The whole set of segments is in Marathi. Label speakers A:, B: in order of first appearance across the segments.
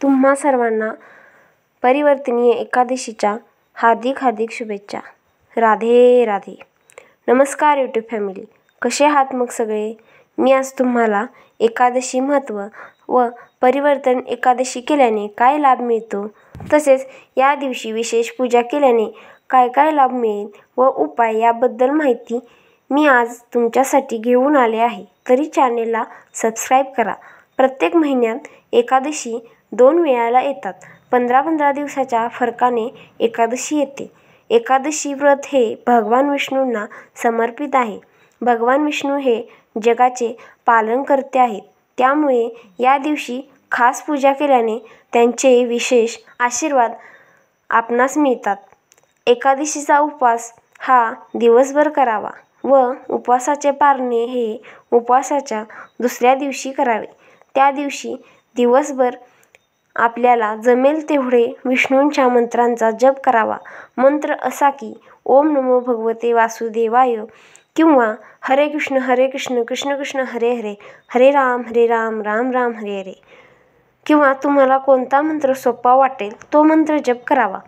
A: तुम्हा सर्वांना परिवर्तनीय एकादशीच्या हार्दिक शुभेच्छा। राधे राधे। नमस्कार यूट्यूब फॅमिली, कसे आहात मग सगळे? मी आज तुम्हाला एकादशी महत्त्व व परिवर्तन एकादशी केल्याने काय लाभ मिळतो, तसेच या दिवशी विशेष पूजा केल्याने काय काय लाभ मिळेल व उपाय याबद्दल माहिती मी आज तुमच्यासाठी घेऊन आले आहे। तरी चॅनेलला सबस्क्राईब करा। प्रत्येक महिन्यात एकादशी 2 वेळाला येतात। 15-15 दिवसाच्या फरकाने एकादशी येते। एकादशी व्रत हे भगवान विष्णूंना समर्पित आहे। भगवान विष्णू हे जगाचे पालनकर्ते आहेत, त्यामुळे या दिवशी खास पूजा केल्याने त्यांचे विशेष आशीर्वाद आपणास मिळतात। एकादशीचा उपवास हा दिवसभर करावा व उपवासाचे पारणे हे उपवासाच्या दुसऱ्या दिवशी करावे। त्या दिवशी दिवसभर आपल्याला जमेल तेवढे विष्णूंच्या मंत्रांचा जप करावा। मंत्र असा की ओम नमो भगवते वासुदेवाय किंवा हरे कृष्ण कृष्ण कृष्ण हरे हरे, हरे राम राम राम हरे हरे, किंवा तुम्हाला कोणता मंत्र सोपा वाटेल तो मंत्र जप करावा।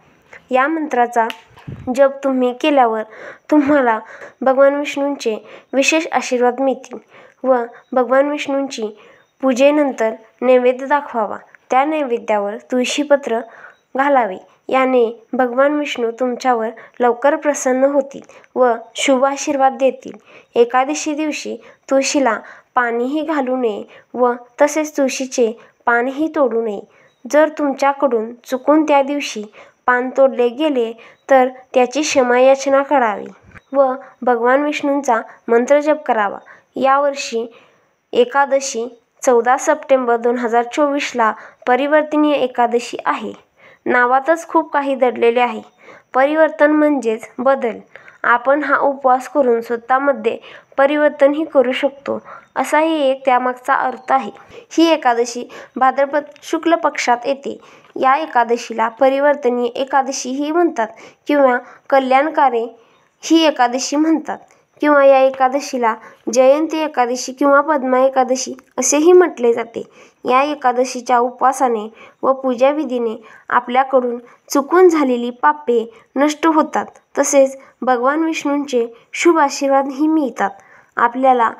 A: या मंत्राचा जप तुम्ही केल्यावर तुम्हाला भगवान विष्णूंचे विशेष आशीर्वाद मिळतील व भगवान विष्णूंची पूजेनंतर नैवेद्य दाखवावा। त्या नैवेद्यावर तुळशीपत्र घालावे। याने भगवान विष्णू तुमच्यावर लवकर प्रसन्न होतील व शुभ आशीर्वाद देतील। एकादशी दिवशी तुळशीला पाणीही घालू नये व तसेच तुळशीचे पानही तोडू नये। जर तुमच्याकडून चुकून त्या दिवशी पान तोडले गेले तर त्याची क्षमायाचना करावी व भगवान विष्णूंचा मंत्र जप करावा। यावर्षी एकादशी 14 सप्टेंबर 2024ला परिवर्तनीय एकादशी आहे। नावातच खूप काही दडलेले आहे। परिवर्तन म्हणजेच बदल। आपण हा उपवास करून स्वतःमध्ये परिवर्तनही करू शकतो, असाही एक त्यामागचा अर्थ आहे। ही एकादशी भाद्रपद शुक्ल पक्षात येते। या एकादशीला परिवर्तनीय एकादशीही म्हणतात किंवा कल्याणकारी ही एकादशी म्हणतात, किंवा या एकादशीला जयंती एकादशी किंवा पद्मा एकादशी असेही म्हटले जाते। या एकादशीच्या उपवासाने व पूजाविधीने आपल्याकडून चुकून झालेली पापे नष्ट होतात, तसेच भगवान विष्णूंचे शुभ आशीर्वादही मिळतात। आपल्याला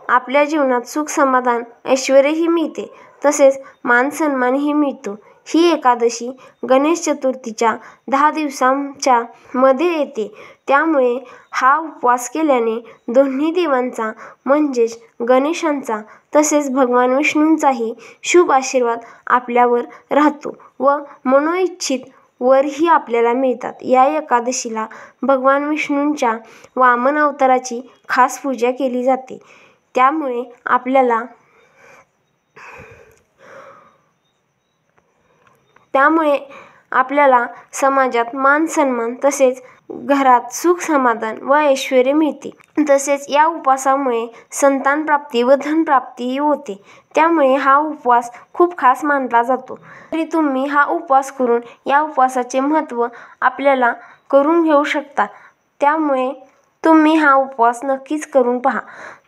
A: आपल्या जीवनात सुख समाधान ऐश्वर्यही मिळते, तसेच मान सन्मानही मिळतो। ही एकादशी गणेश चतुर्थीच्या 10 दिवसांच्या मध्ये येते, त्यामुळे हा उपवास केल्याने दोन्ही देवांचा म्हणजेच गणेशांचा तसेच भगवान विष्णूंचाही शुभ आशीर्वाद आपल्यावर राहतो व मनोइच्छित वरही आपल्याला मिळतात। या एकादशीला भगवान विष्णूंच्या वामन अवताराची खास पूजा केली जाते। त्यामुळे आपल्याला समाजात मान सन्मान तसेच घरात सुख समाधान व ऐश्वर्य मिळते। तसेच या उपवासामुळे संतान प्राप्ती व धन प्राप्तीही होते। त्यामुळे हा उपवास खूप खास मानला जातो। तरी तुम्ही हा उपवास करून या उपवासाचे महत्त्व आपल्याला करून घेऊ शकता। त्यामुळे तुम्ही हा उपवास नक्कीच करून पहा।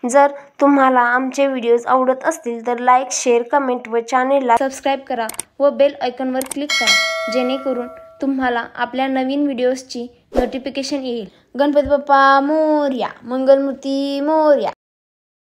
A: जर तुम्हाला आमचे व्हिडिओज आवडत असतील तर लाईक, शेअर, कमेंट व चॅनेलला सबस्क्राईब करा व बेल आयकॉनवर क्लिक करा, जेणेकरून तुम्हाला आपल्या नवीन व्हिडिओजची नोटिफिकेशन येईल। गणपती बाप्पा मोरया, मंगलमूर्ती मोरया।